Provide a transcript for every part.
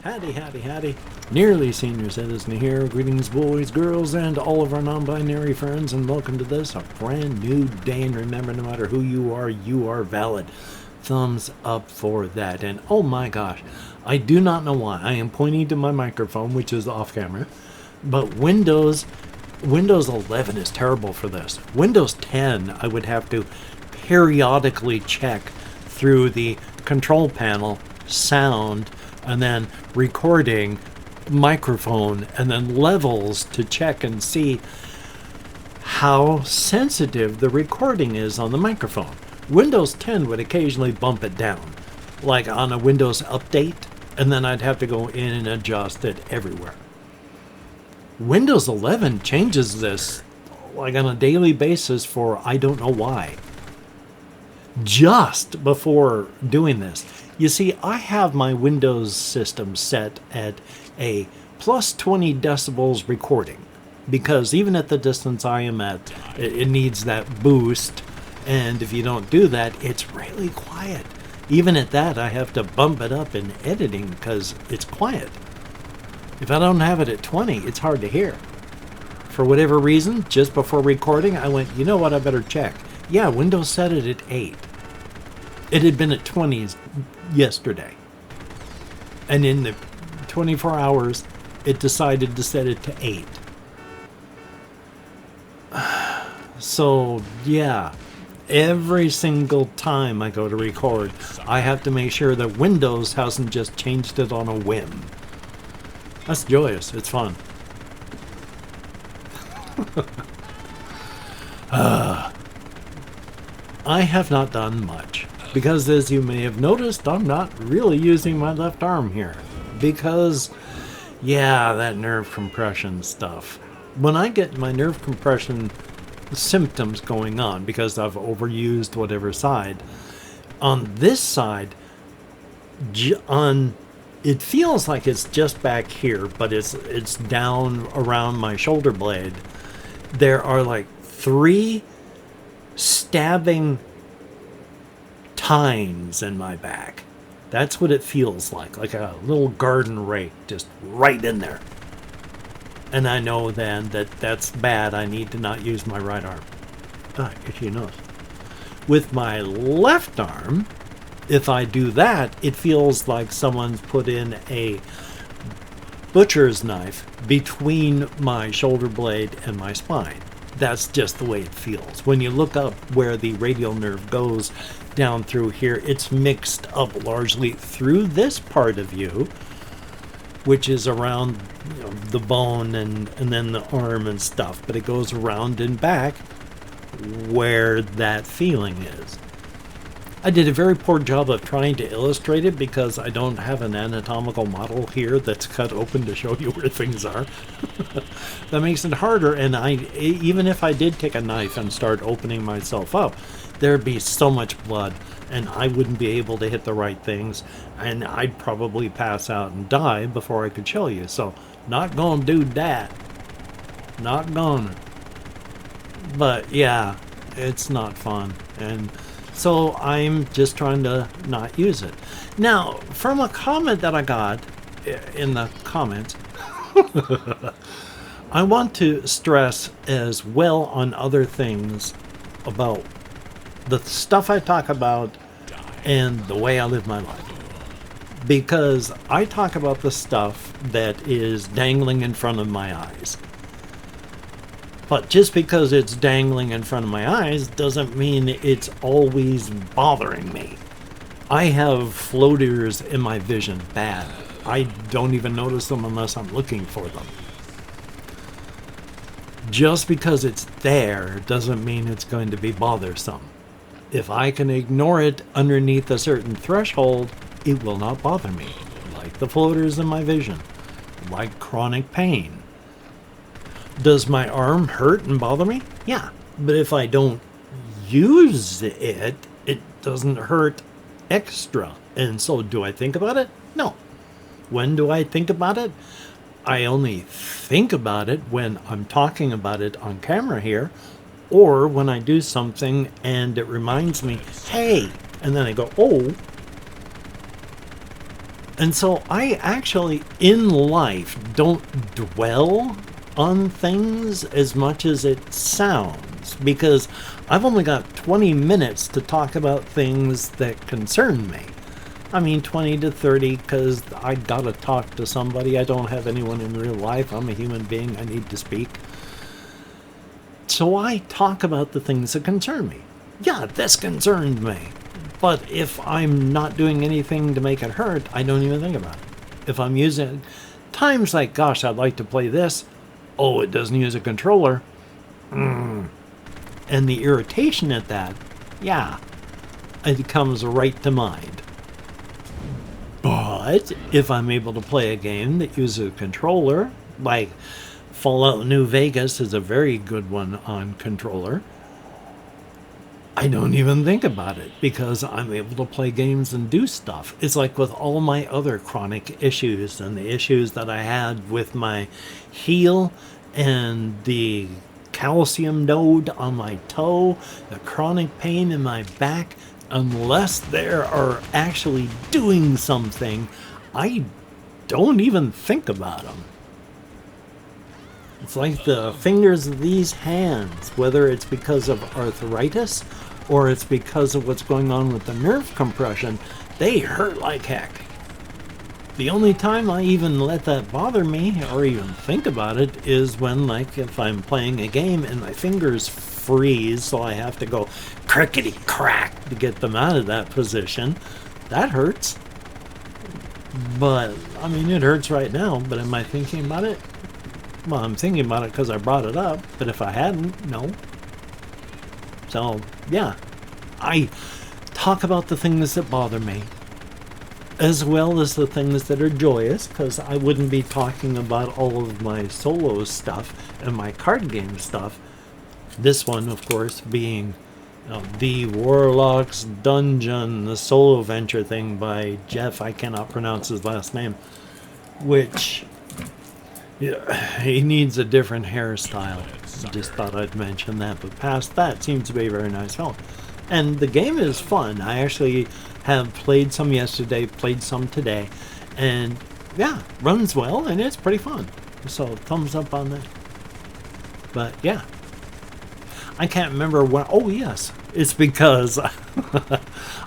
Howdy, howdy, howdy. Nearly senior citizen here. Greetings, boys, girls, and all of our non-binary friends, and welcome to this, a brand new day. And remember, no matter who you are valid. Thumbs up for that. And oh my gosh, I do not know why. I am pointing to my microphone, which is off camera, but Windows 11 is terrible for this. Windows 10, I would have to periodically check through the control panel, sound, and then recording, microphone, and then levels to check and see how sensitive the recording is on the microphone. Windows 10 would occasionally bump it down, like on a Windows update, and then I'd have to go in and adjust it everywhere. Windows 11 changes this like on a daily basis for I don't know why. Just before doing this, you see, I have my Windows system set at a plus 20 decibels recording, because even at the distance I am at, it needs that boost, and if you don't do that, it's really quiet. Even at that, I have to bump it up in editing because it's quiet. If I don't have it at 20, it's hard to hear. For whatever reason, just before recording, I went, you know what, I better check. Yeah, Windows set it at 8. It had been at 20s yesterday. And in the 24 hours, it decided to set it to 8. So, yeah, every single time I go to record, I have to make sure that Windows hasn't just changed it on a whim. That's joyous. It's fun. I have not done much. Because, as you may have noticed, I'm not really using my left arm here. Because, yeah, that nerve compression stuff. When I get my nerve compression symptoms going on, because I've overused whatever side, on this side, it feels like it's just back here, but it's down around my shoulder blade. There are like 3 stabbing tines in my back. That's what it feels like a little garden rake just right in there. And I know then that that's bad. I need to not use my right arm. Itchy nose. With my left arm, if I do that, it feels like someone's put in a butcher's knife between my shoulder blade and my spine. That's just the way it feels. When you look up where the radial nerve goes down through here, it's mixed up largely through this part of you, which is around, the bone and then the arm and stuff, but it goes around and back where that feeling is. I did a very poor job of trying to illustrate it because I don't have an anatomical model here that's cut open to show you where things are. That makes it harder, and even if I did take a knife and start opening myself up, there'd be so much blood, and I wouldn't be able to hit the right things, and I'd probably pass out and die before I could show you. So, not gonna do that. Not gonna. But yeah, it's not fun, and so I'm just trying to not use it. Now, from a comment that I got in the comments, I want to stress as well on other things about the stuff I talk about and the way I live my life. Because I talk about the stuff that is dangling in front of my eyes. But just because it's dangling in front of my eyes doesn't mean it's always bothering me. I have floaters in my vision, bad. I don't even notice them unless I'm looking for them. Just because it's there doesn't mean it's going to be bothersome. If I can ignore it underneath a certain threshold, it will not bother me. Like the floaters in my vision. Like chronic pain. Does my arm hurt and bother me? Yeah. But if I don't use it, it doesn't hurt extra. And so do I think about it? No. When do I think about it? I only think about it when I'm talking about it on camera here, or when I do something and it reminds me, hey, and then I go, oh, And so I actually, in life, don't dwell on things as much as it sounds, because I've only got 20 minutes to talk about things that concern me. I mean, 20 to 30, because I gotta talk to somebody. I don't have anyone in real life. I'm a human being. I need to speak. So I talk about the things that concern me. Yeah, this concerned me. But if I'm not doing anything to make it hurt, I don't even think about it. If I'm using times like, gosh, I'd like to play this. Oh, it doesn't use a controller. And the irritation at that, yeah, it comes right to mind. But if I'm able to play a game that uses a controller, like Fallout New Vegas is a very good one on controller, I don't even think about it because I'm able to play games and do stuff. It's like with all my other chronic issues and the issues that I had with my heel and the calcium node on my toe, the chronic pain in my back, unless they are actually doing something, I don't even think about them. It's like the fingers of these hands, whether it's because of arthritis or it's because of what's going on with the nerve compression, they hurt like heck. The only time I even let that bother me or even think about it is when, like, if I'm playing a game and my fingers freeze, so I have to go crickety crack to get them out of that position. That hurts. But, I mean, it hurts right now, but am I thinking about it? Well, I'm thinking about it because I brought it up, but if I hadn't, no. So, yeah, I talk about the things that bother me, as well as the things that are joyous, because I wouldn't be talking about all of my solo stuff and my card game stuff. This one, of course, being the Warlock's Dungeon, the solo venture thing by Jeff, I cannot pronounce his last name, which... yeah, he needs a different hairstyle. Just thought I'd mention that. But past that, seems to be a very nice film. And the game is fun. I actually have played some yesterday, played some today. And yeah, runs well, and it's pretty fun. So thumbs up on that. But yeah. I can't remember what... oh, yes. It's because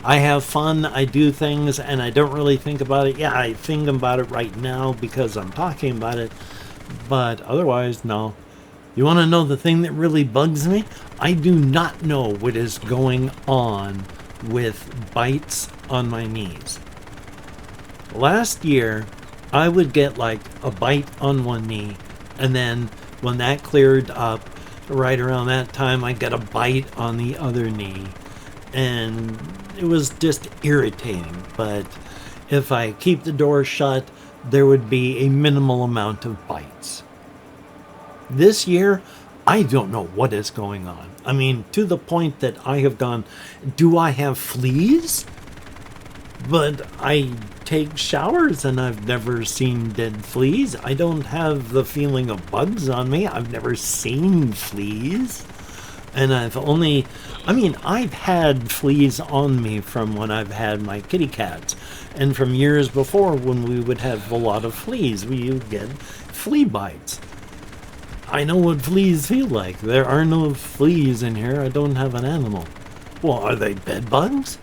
I have fun, I do things, and I don't really think about it. Yeah, I think about it right now because I'm talking about it. But otherwise, no. You want to know the thing that really bugs me? I do not know what is going on with bites on my knees. Last year, I would get like a bite on one knee, and then when that cleared up, right around that time, I got a bite on the other knee. And it was just irritating. But if I keep the door shut, there would be a minimal amount of bites. This year, I don't know what is going on. I mean, to the point that I have gone, do I have fleas? But I take showers and I've never seen dead fleas. I don't have the feeling of bugs on me. I've never seen fleas. And I've had fleas on me from when I've had my kitty cats. And from years before when we would have a lot of fleas, we would get flea bites. I know what fleas feel like. There are no fleas in here. I don't have an animal. Well, are they bed bugs?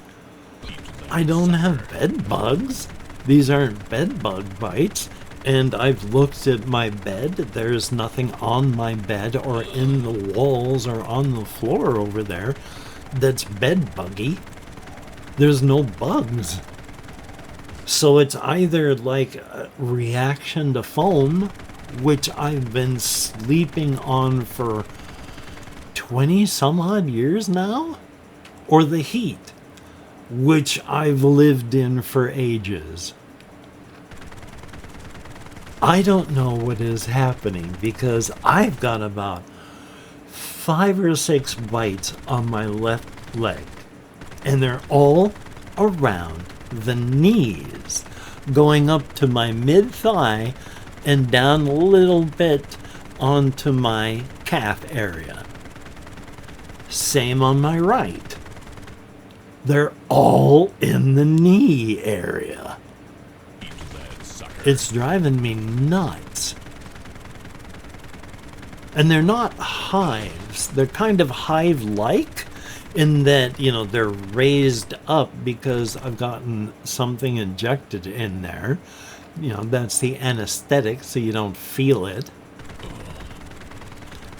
I don't have bed bugs. These aren't bed bug bites. And I've looked at my bed. There's nothing on my bed or in the walls or on the floor over there that's bed buggy. There's no bugs. So it's either like a reaction to foam, which I've been sleeping on for 20 some odd years now, or the heat, which I've lived in for ages. I don't know what is happening because I've got about 5 or 6 bites on my left leg, and they're all around the knees, going up to my mid-thigh and down a little bit onto my calf area. Same on my right. They're all in the knee area. It's driving me nuts. And they're not hives. They're kind of hive-like in that, you know, they're raised up because I've gotten something injected in there. You know, that's the anesthetic, so you don't feel it.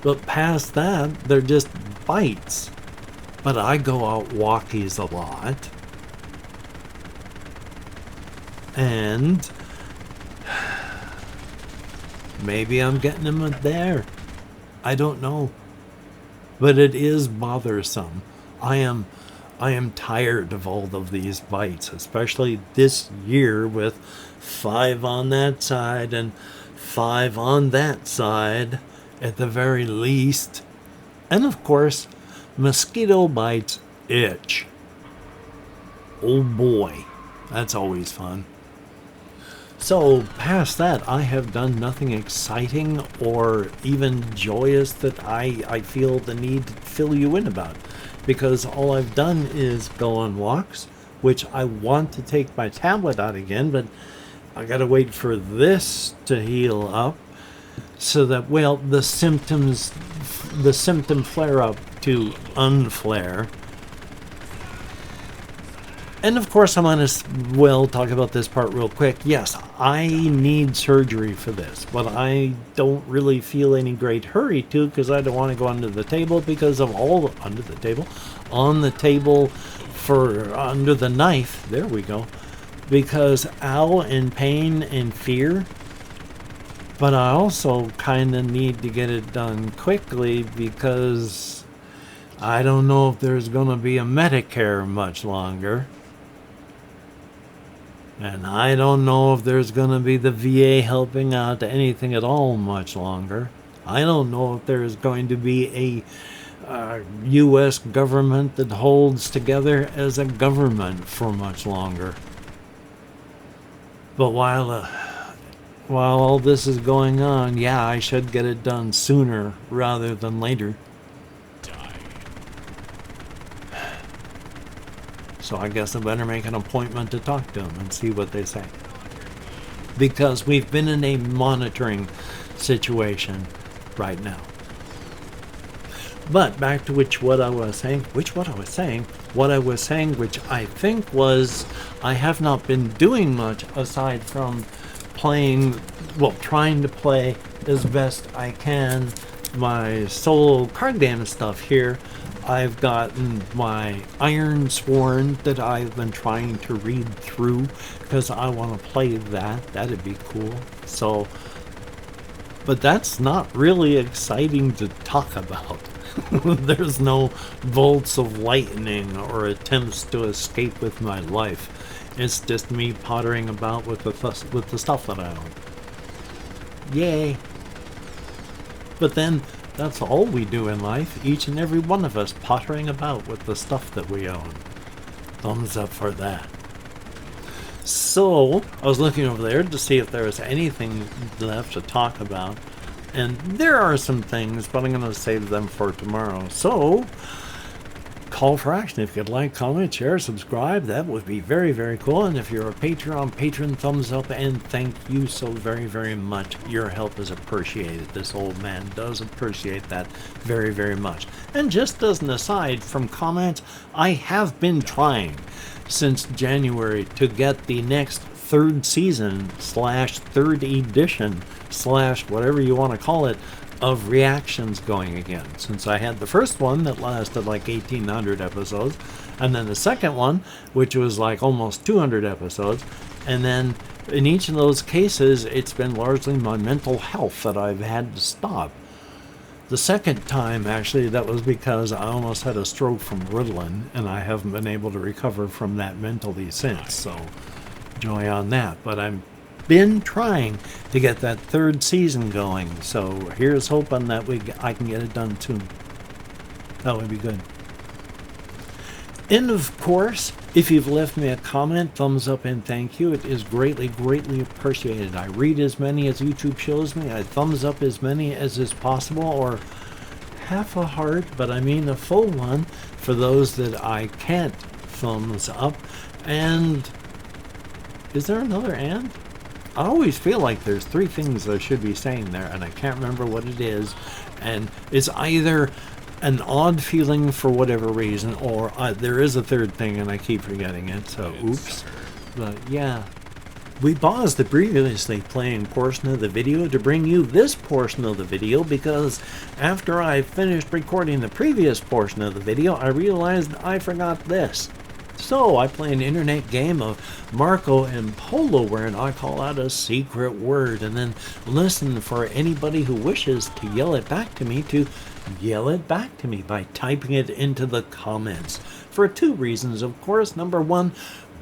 But past that, they're just bites. But I go out walkies a lot. And maybe I'm getting them there. I don't know. But it is bothersome. I am tired of all of these bites, especially this year with 5 on that side and 5 on that side at the very least. And of course, mosquito bites itch. Oh boy, that's always fun. So past that, I have done nothing exciting or even joyous that I feel the need to fill you in about. Because all I've done is go on walks, which I want to take my tablet out again, but I gotta wait for this to heal up so that, well, the symptom flare-up to unflare. And of course, I'm going to, talk about this part real quick. Yes, I need surgery for this, but I don't really feel any great hurry to because I don't want to go under the table because of all under the table, on the table for under the knife. There we go. Because ow and pain and fear. But I also kind of need to get it done quickly because I don't know if there's going to be a Medicare much longer. And I don't know if there's going to be the VA helping out to anything at all much longer. I don't know if there's going to be a U.S. government that holds together as a government for much longer. But while all this is going on, yeah, I should get it done sooner rather than later. So I guess I better make an appointment to talk to them and see what they say. Because we've been in a monitoring situation right now. But back to which I was saying, which I think was, I have not been doing much aside from trying to play as best I can my solo card game stuff here. I've gotten my Iron Sworn that I've been trying to read through because I want to play that. That'd be cool. So, but that's not really exciting to talk about. There's no bolts of lightning or attempts to escape with my life. It's just me pottering about with the stuff that I own. Yay! But then, that's all we do in life, each and every one of us pottering about with the stuff that we own. Thumbs up for that. So, I was looking over there to see if there was anything left to talk about. And there are some things, but I'm going to save them for tomorrow. So, call for action. If you'd like, comment, share, subscribe, that would be very, very cool. And if you're a patron, thumbs up, and thank you so very, very much. Your help is appreciated. This old man does appreciate that very, very much. And just as an aside from comments, I have been trying since January to get the next 3rd season / 3rd edition / whatever you want to call it of reactions going again, since I had the first one that lasted like 1,800 episodes, and then the second one, which was like almost 200 episodes, and then in each of those cases, it's been largely my mental health that I've had to stop. The second time, actually, that was because I almost had a stroke from Ritalin, and I haven't been able to recover from that mentally since, so joy on that. But I've been trying to get that 3rd season going, so here's hoping that I can get it done soon. That would be good. And of course, if you've left me a comment, thumbs up and thank you. It is greatly, greatly appreciated. I read as many as YouTube shows me. I thumbs up as many as is possible, or half a heart, but I mean a full one for those that I can't thumbs up. And is there another and? I always feel like there's three things I should be saying there, and I can't remember what it is. And it's either an odd feeling for whatever reason, or there is a third thing and I keep forgetting it, so oops. But yeah. We paused the previously playing portion of the video to bring you this portion of the video because after I finished recording the previous portion of the video, I realized I forgot this. So I play an internet game of Marco and Polo wherein I call out a secret word and then listen for anybody who wishes to yell it back to me to yell it back to me by typing it into the comments. For two reasons, of course. Number one,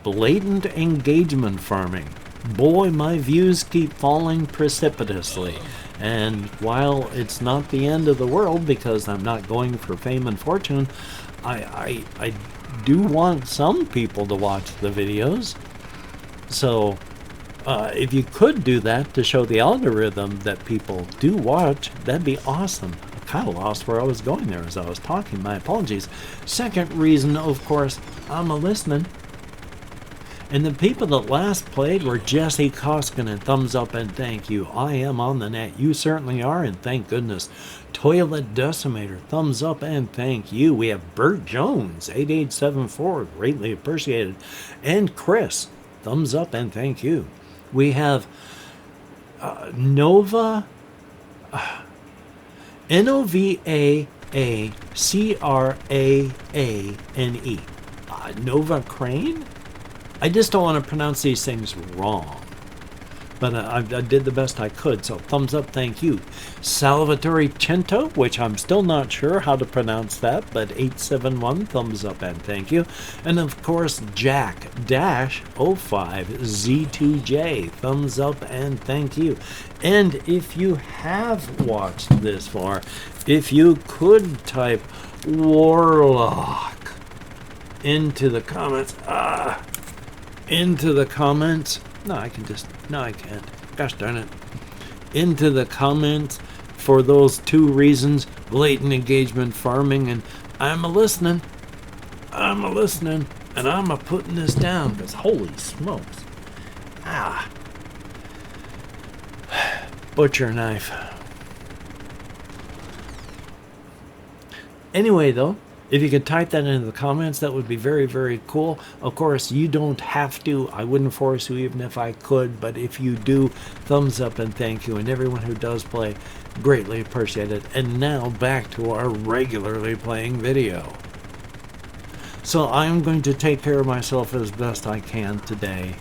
blatant engagement farming. Boy, my views keep falling precipitously. And while it's not the end of the world because I'm not going for fame and fortune, I do want some people to watch the videos. So if you could do that to show the algorithm that people do watch, that'd be awesome. I kind of lost where I was going there as I was talking. My apologies. Second reason, of course, I'm a listening. And the people that last played were Jesse Koskin and thumbs up and thank you. I am on the net. You certainly are, and thank goodness. Toilet Decimator, thumbs up and thank you. We have Bert Jones, 8874, greatly appreciated. And Chris, thumbs up and thank you. We have Nova, Novacrane. Nova Crane? I just don't want to pronounce these things wrong. But I did the best I could, so thumbs up, thank you. Salvatore Cento, which I'm still not sure how to pronounce that, but 871, thumbs up and thank you. And of course, Jack-05Z2J, thumbs up and thank you. And if you have watched this far, if you could type Warlock into the comments, no, I can't. Gosh darn it. Into the comments for those two reasons, blatant engagement farming, and I'm a-listening, and I'm a-putting this down, because holy smokes. Butcher knife. Anyway, though, if you could type that into the comments, that would be very, very cool. Of course, you don't have to. I wouldn't force you even if I could. But if you do, thumbs up and thank you. And everyone who does play, greatly appreciate it. And now back to our regularly playing video. So I'm going to take care of myself as best I can today.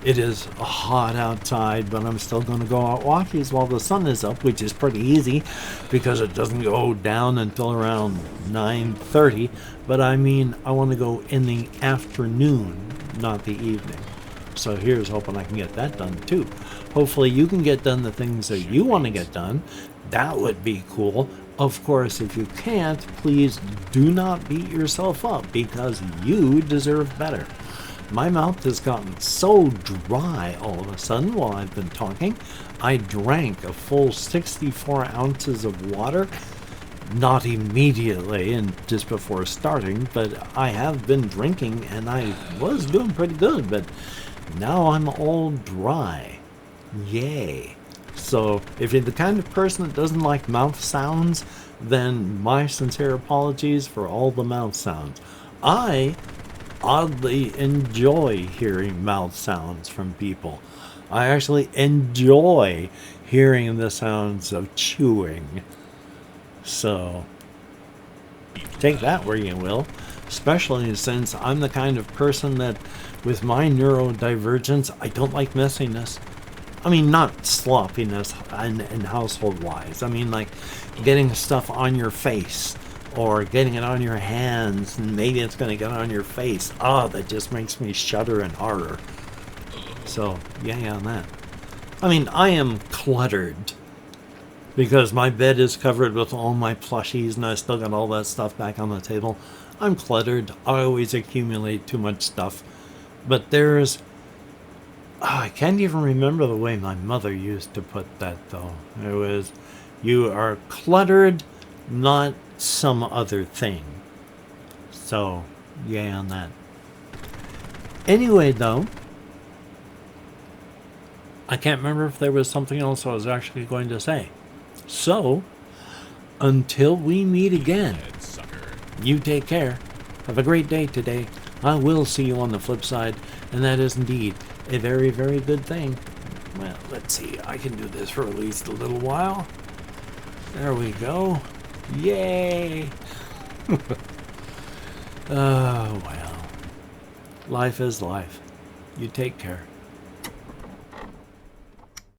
It is hot outside, but I'm still going to go out walkies while the sun is up, which is pretty easy because it doesn't go down until around 9:30. But I mean, I want to go in the afternoon, not the evening. So here's hoping I can get that done too. Hopefully you can get done the things that you want to get done. That would be cool. Of course, if you can't, please do not beat yourself up because you deserve better. My mouth has gotten so dry all of a sudden while I've been talking. I drank a full 64 ounces of water, not immediately and just before starting, but I have been drinking and I was doing pretty good, but now I'm all dry. Yay. So if you're the kind of person that doesn't like mouth sounds, then my sincere apologies for all the mouth sounds. I oddly enjoy hearing mouth sounds from people. I actually enjoy hearing the sounds of chewing. So take that where you will, especially since I'm the kind of person that with my neurodivergence, I don't like messiness. I mean, not sloppiness and household wise. I mean like getting stuff on your face or getting it on your hands, and maybe it's going to get on your face. That just makes me shudder and horror. So, yay on that. I mean, I am cluttered because my bed is covered with all my plushies, and I still got all that stuff back on the table. I'm cluttered. I always accumulate too much stuff. But there's... I can't even remember the way my mother used to put that, though. It was, you are cluttered, not some other thing. So, yay on that. Anyway, though, I can't remember if there was something else I was actually going to say. So, until we meet again, you take care. Have a great day today. I will see you on the flip side, and that is indeed a very, very good thing. Well, let's see. I can do this for at least a little while. There we go. Yay! Oh, well. Life is life. You take care.